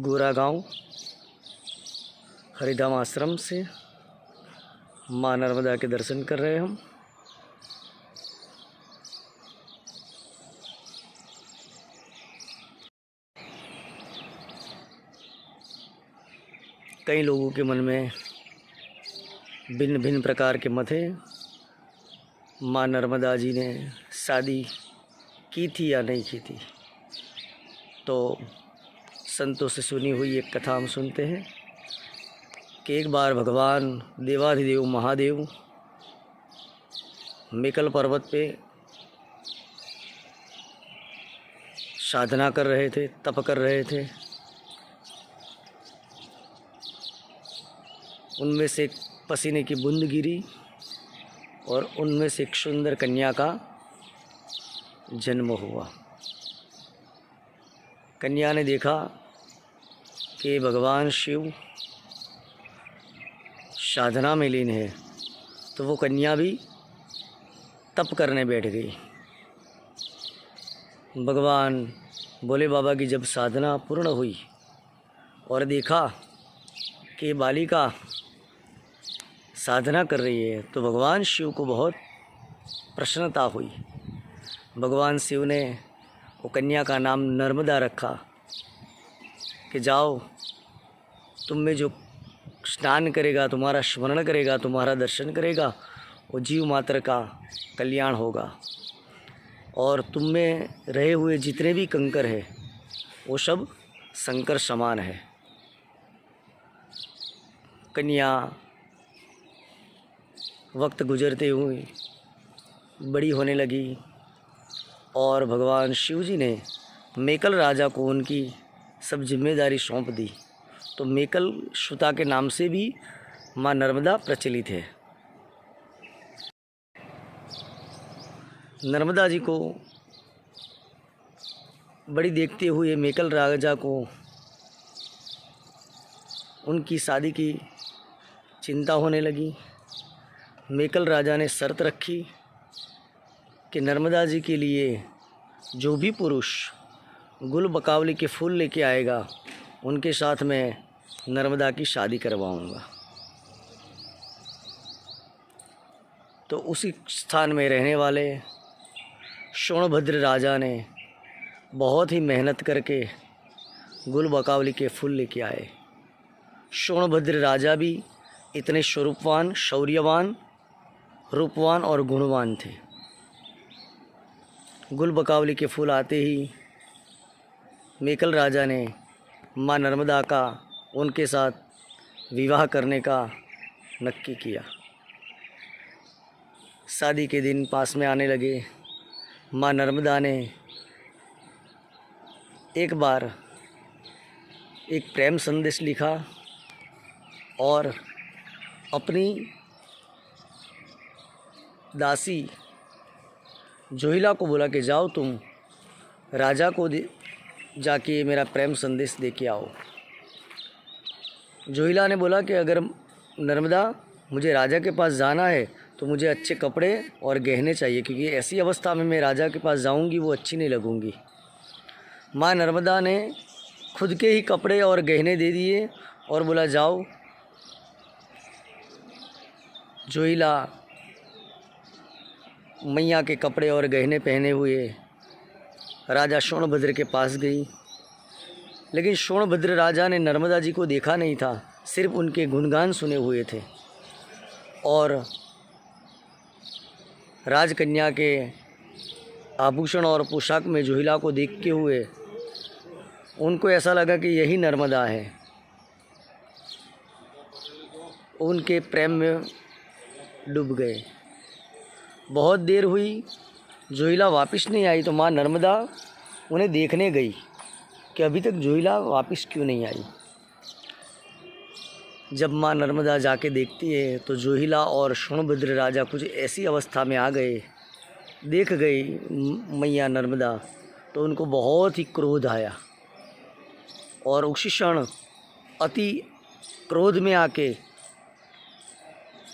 गोरा गांव हरिधाम आश्रम से माँ नर्मदा के दर्शन कर रहे हैं हम। कई लोगों के मन में भिन्न भिन्न प्रकार के मत हैं। माँ नर्मदा जी ने शादी की थी या नहीं की थी, तो संतों से सुनी हुई एक कथा हम सुनते हैं कि एक बार भगवान देवाधिदेव महादेव मेकल पर्वत पे साधना कर रहे थे, तप कर रहे थे। उनमें से एक पसीने की बूंद गिरी और उनमें से एक सुंदर कन्या का जन्म हुआ। कन्या ने देखा कि भगवान शिव साधना में लीन है, तो वो कन्या भी तप करने बैठ गई। भगवान भोले बाबा की जब साधना पूर्ण हुई और देखा कि बालिका साधना कर रही है, तो भगवान शिव को बहुत प्रसन्नता हुई। भगवान शिव ने वो कन्या का नाम नर्मदा रखा कि जाओ, तुम में जो स्नान करेगा, तुम्हारा स्मरण करेगा, तुम्हारा दर्शन करेगा, वो जीव मात्र का कल्याण होगा। और तुम में रहे हुए जितने भी कंकर है वो सब शंकर समान है। कन्या वक्त गुजरते हुए बड़ी होने लगी और भगवान शिव जी ने मेकल राजा को उनकी सब जिम्मेदारी सौंप दी। तो मेकल सुता के नाम से भी माँ नर्मदा प्रचलित है। नर्मदा जी को बड़ी देखते हुए मेकल राजा को उनकी शादी की चिंता होने लगी। मेकल राजा ने शर्त रखी कि नर्मदा जी के लिए जो भी पुरुष गुल बकावली के फूल लेके आएगा, उनके साथ मैं नर्मदा की शादी करवाऊंगा। तो उसी स्थान में रहने वाले सोनभद्र राजा ने बहुत ही मेहनत करके गुल बकावली के फूल लेके आए। सोनभद्र राजा भी इतने स्वरूपवान, शौर्यवान, रूपवान और गुणवान थे। गुल बकावली के फूल आते ही मेकल राजा ने माँ नर्मदा का उनके साथ विवाह करने का नक्की किया। शादी के दिन पास में आने लगे। माँ नर्मदा ने एक बार एक प्रेम संदेश लिखा और अपनी दासी जोहिला को बोला कि जाओ, तुम राजा को जाके मेरा प्रेम संदेश दे के आओ। जोहिला ने बोला कि अगर नर्मदा मुझे राजा के पास जाना है तो मुझे अच्छे कपड़े और गहने चाहिए, क्योंकि ऐसी अवस्था में मैं राजा के पास जाऊंगी वो अच्छी नहीं लगूंगी। माँ नर्मदा ने खुद के ही कपड़े और गहने दे दिए और बोला जाओ। जोहिला मैया के कपड़े और गहने पहने हुए राजा सोनभद्र के पास गई। लेकिन सोनभद्र राजा ने नर्मदा जी को देखा नहीं था, सिर्फ उनके गुणगान सुने हुए थे। और राजकन्या के आभूषण और पोशाक में जोहिला को देखते हुए उनको ऐसा लगा कि यही नर्मदा है। उनके प्रेम में डूब गए। बहुत देर हुई, जोहिला वापस नहीं आई। तो माँ नर्मदा उन्हें देखने गई कि अभी तक जोहिला वापस क्यों नहीं आई। जब माँ नर्मदा जाके देखती है तो जोहिला और सोनभद्र राजा कुछ ऐसी अवस्था में आ गए, देख गई मैया नर्मदा, तो उनको बहुत ही क्रोध आया और उसी क्षण अति क्रोध में आके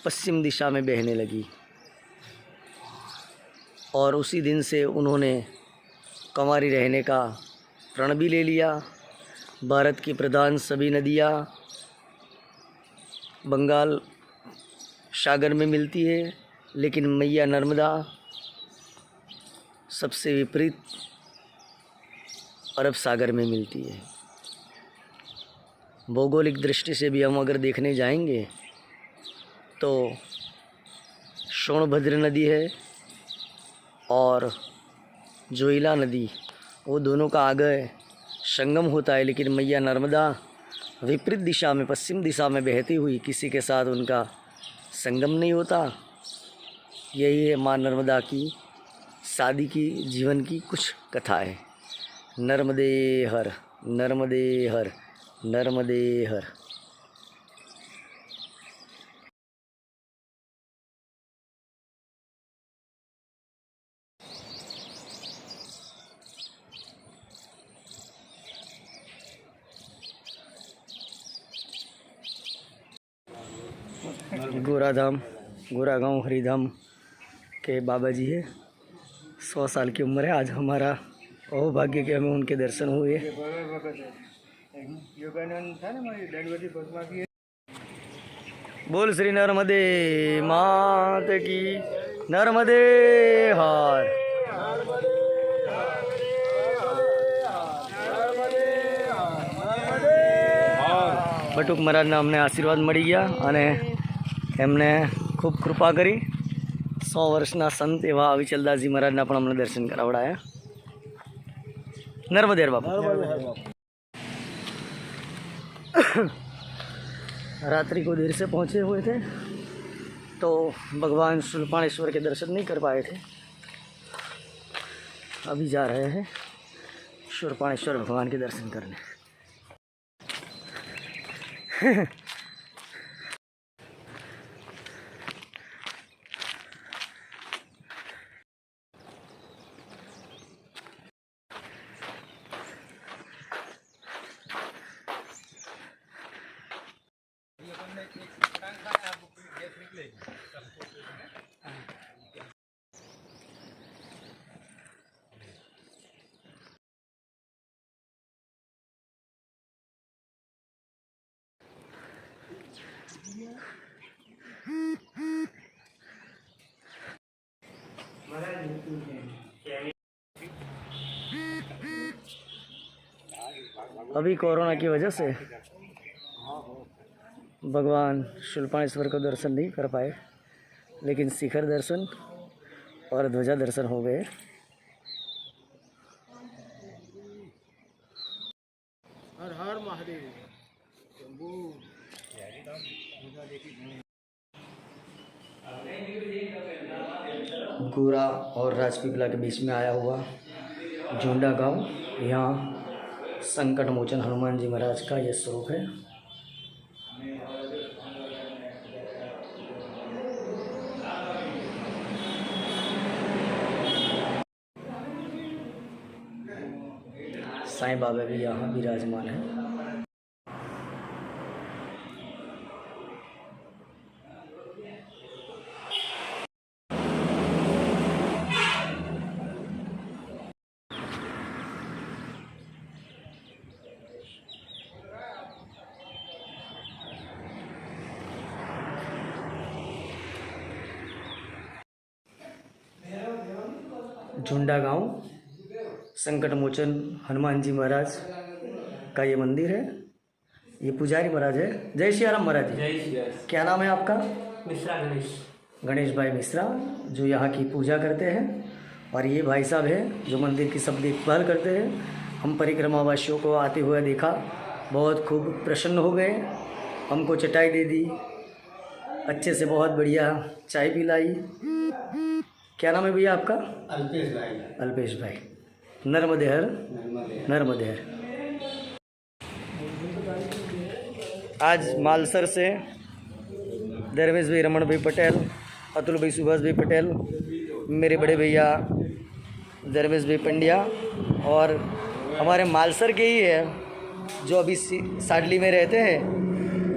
पश्चिम दिशा में बहने लगी। और उसी दिन से उन्होंने कंवारी रहने का प्रण भी ले लिया। भारत की प्रधान सभी नदियाँ बंगाल सागर में मिलती है, लेकिन मैया नर्मदा सबसे विपरीत अरब सागर में मिलती है। भौगोलिक दृष्टि से भी हम अगर देखने जाएंगे तो सोनभद्र नदी है और जोइला नदी, वो दोनों का आगे संगम होता है, लेकिन मैया नर्मदा विपरीत दिशा में, पश्चिम दिशा में बहती हुई किसी के साथ उनका संगम नहीं होता। यही है माँ नर्मदा की शादी की, जीवन की कुछ कथा है। नर्मदे हर, नर्मदे हर, नर्मदे हर। गोराधाम, गोरागांव हरिधाम के बाबा जी है, 100 साल की उम्र है। आज हमारा सौभाग्य कि हमें उनके दर्शन हुए। बोल श्री नर्मदे मात की, नर्मदे हार। બટુક મહારાજના અમને આશીર્વાદ મળી ગયા અને એમને ખૂબ કૃપા કરી। 100 વર્ષના સંત એવા અવિચલદાસજી મહારાજના પણ અમને દર્શન કરાવડાયા। નર્મદેર બાપા। रात्रि को देर से पहुँचे हुए थे तो भगवान शूलपाणेश्वर के दर्शन नहीं कर पाए थे। अभी जा रहे हैं शूलपाणेश्वर भगवान के दर्शन करने। अभी कोरोना की वजह से भगवान शूलपाणेश्वर को दर्शन नहीं कर पाए, लेकिन शिखर दर्शन और ध्वजा दर्शन हो गए। हर हर महादेव। गोरा और राजपीपला के बीच में आया हुआ झुंडा गांव, यहाँ संकट मोचन हनुमान जी महाराज का यह स्वरूप है। साईं बाबा भी यहाँ विराजमान है। झुंडा गांव संकट मोचन हनुमान जी महाराज का ये मंदिर है। ये पुजारी महाराज है। जय श्री राम महाराज जी। जय श्री राम। क्या नाम है आपका? मिश्रा गणेश। गणेश भाई मिश्रा, जो यहाँ की पूजा करते हैं। और ये भाई साहब हैं जो मंदिर की सब देखभाल करते हैं। हम परिक्रमावासियों को आते हुए देखा, बहुत खूब प्रसन्न हो गए। हमको चटाई दे दी, अच्छे से बहुत बढ़िया चाय पिलाई। क्या नाम है भैया आपका? अल्पेश भाई। अल्पेश भाई। नर्मदेहर, नर्मदेहर। आज मालसर से धर्मेश भाई, रमन भाई पटेल, अतुल भाई, सुभाष भाई पटेल, मेरे बड़े भैया धर्मेश भाई पंड्या और हमारे मालसर के ही है जो अभी साडली में रहते हैं,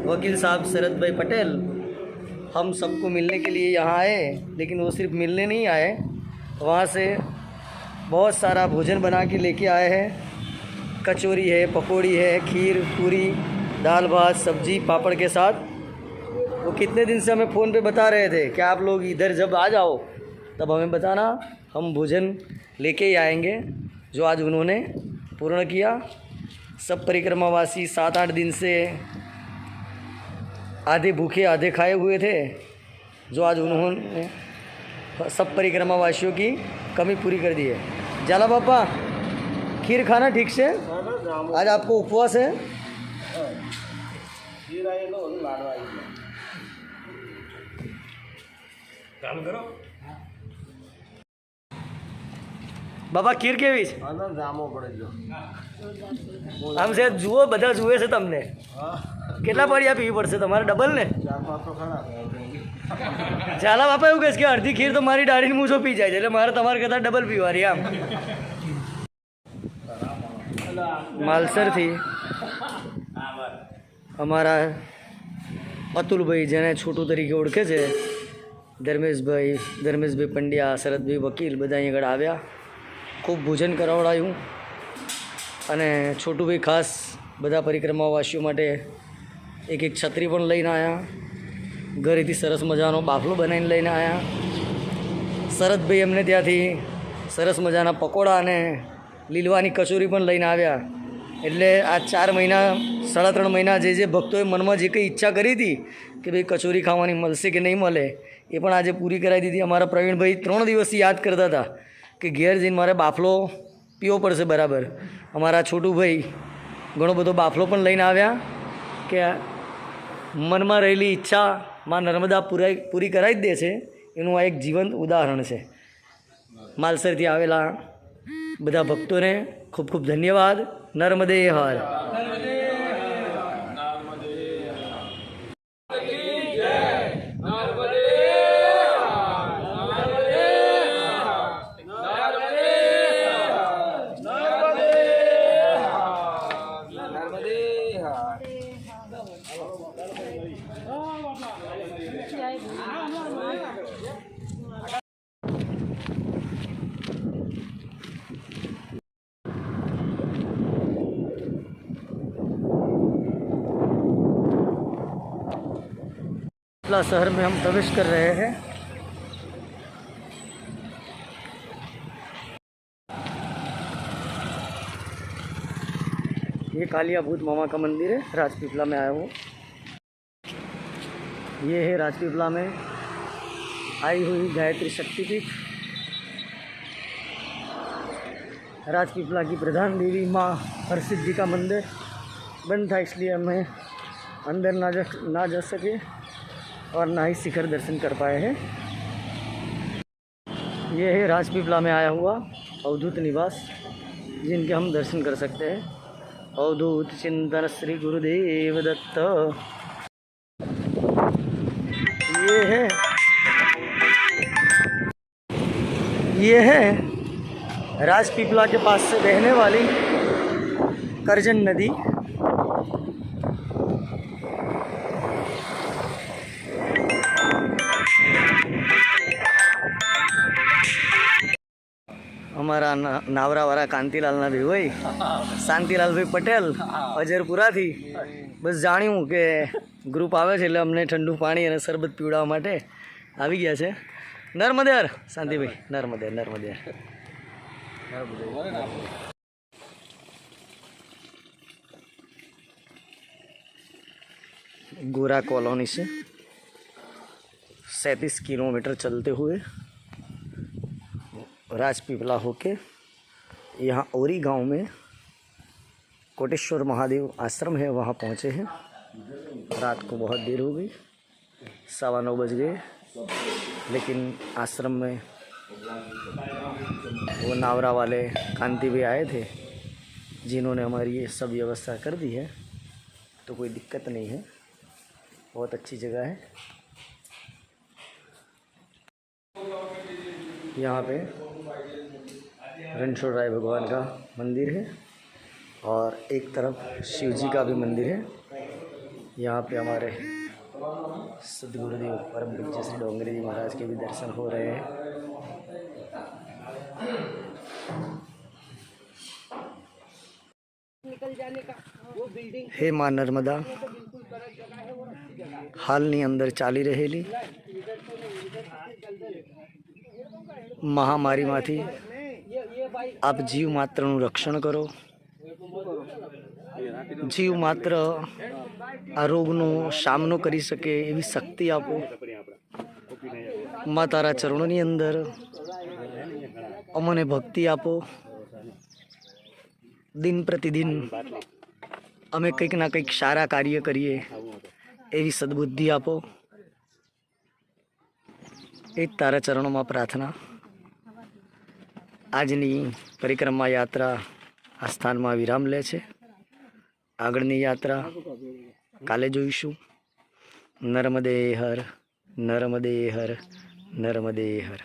वकील साहब शरद भाई पटेल। हम सबको मिलने के लिए यहाँ आए, लेकिन वो सिर्फ मिलने नहीं आए, वहाँ से बहुत सारा भोजन बना के लेके आए हैं कचौरी है, पकौड़ी है, खीर, पूरी, दाल भात, सब्जी, पापड़ के साथ। वो कितने दिन से हमें फ़ोन पे बता रहे थे कि आप लोग इधर जब आ जाओ तब हमें बताना, हम भोजन लेके ही आएंगे, जो आज उन्होंने पूर्ण किया। सब परिक्रमावासी 7-8 दिन से आधे भूखे आधे खाए हुए थे, जो आज उन्होंने सब परिक्रमावासियों की कमी पूरी कर दी है। जाला पापा, खीर खाना ठीक से, आज आपको उपवास है। काम करो બાપા ખીર કેવી છે? જામો પડે જો આમ છે જુઓ, બધા જુએ છે તમને। કેટલા પડિયા પીવી પડશે તમારે? ડબલ ને? 4-5 ખરા। ચાલા બાપા એવું કહે છે કે અડધી ખીર તો મારી દાઢીને મૂછો પી જાય છે, એટલે મારે તમારે કરતાં ડબલ પીવાની આમ। માલસરથી અમારા અતુલભાઈ, જેને છોટું તરીકે ઓળખે છે, ધર્મેશભાઈ પંડ્યા, શરદભાઈ વકીલ, બધા અહીં આગળ આવ્યા। ખૂબ ભોજન કરાવડાયું અને છોટુભાઈ ખાસ બધા પરિક્રમાવાસીઓ માટે એક છત્રી પણ લઈને આવ્યા। ઘરેથી સરસ મજાનો બાફલો બનાવીને લઈને આવ્યા। શરદભાઈ એમને ત્યાંથી સરસ મજાના પકોડા અને લીલવાની કચોરી પણ લઈને આવ્યા। એટલે આ 4 મહિના 3.5 મહિના જે ભક્તોએ મનમાં જે કંઈ ઈચ્છા કરી હતી કે ભાઈ કચોરી ખાવાની મળશે કે નહીં મળે, એ પણ આજે પૂરી કરાવી દીધી। અમારા પ્રવીણભાઈ 3 દિવસથી યાદ કરતા હતા કે ઘેર જઈને મારે બાફલો પીવો પડશે બરાબર। અમારા છોટુભાઈ ઘણો બધો બાફલો પણ લઈને આવ્યા કે મનમાં રહેલી ઈચ્છા માં નર્મદા પૂરી કરાવી જ દે છે, એનું આ એક જીવંત ઉદાહરણ છે। માલસરથી આવેલા બધા ભક્તોને ખૂબ ખૂબ ધન્યવાદ। નર્મદે હર। शहर में हम प्रवेश कर रहे हैं। ये कालिया भूत मामा का मंदिर है, राजपीपला में आया हूँ। ये है राजपीपला में आई हुई गायत्री शक्तिपीठ। राजपीपला की प्रधान देवी माँ हरसिद्धि जी का मंदिर बंद था, इसलिए हमें अंदर ना जा सके और ना ही शिखर दर्शन कर पाए हैं। ये है राजपीपला में आया हुआ अवधूत निवास, जिनके हम दर्शन कर सकते हैं। अवधूत चिंतन श्री गुरुदेव दत्त। ये है राजपीपला के पास से बहने वाली करजन नदी। અમારા નાવરાવાળા કાંતિલાલના ભાઈ હોય શાંતિલાલભાઈ પટેલ અજરપુરાથી બસ જાણ્યું કે ગ્રુપ આવે છે, એટલે અમને ઠંડુ પાણી અને શરબત પીવડાવવા માટે આવી ગયા છે। નર્મદેર શાંતિભાઈ, નર્મદેર। गोरा कॉलोनी से 37 किलोमीटर चलते हुए राजपीपला होके यहाँ औरी गांव में कोटेश्वर महादेव आश्रम है, वहाँ पहुँचे हैं। रात को बहुत देर हो गई, 9:15 बज गए, लेकिन आश्रम में वो नावरा वाले कांति भी आए थे, जिन्होंने हमारी ये सब व्यवस्था कर दी है, तो कोई दिक्कत नहीं है। बहुत अच्छी जगह है। यहाँ पे रणछोड़ राय भगवान का मंदिर है और एक तरफ शिव जी का भी मंदिर है। यहाँ पे हमारे सदगुरुदेव परम पूज्य श्री डोंगरी जी महाराज के भी दर्शन हो रहे हैं। હે માં નર્મદા, હાલની અંદર ચાલી રહેલી મહામારીમાંથી આપ જીવ માત્રનું રક્ષણ કરો. જીવ માત્ર આ રોગનો સામનો કરી શકે એવી શક્તિ આપો. મા તારા ચરણોની અંદર અમને ભક્તિ આપો. દિન પ્રતિદિન અમે કંઈક ના કંઈક સારા કાર્ય કરીએ એવી સદબુદ્ધિ આપો. એ જ તારા ચરણોમાં પ્રાર્થના. આજની પરિક્રમા યાત્રા આ સ્થાનમાં વિરામ લે છે. આગળની યાત્રા કાલે જોઈશું. નર્મદે હર, નર્મદે હર, નર્મદે હર.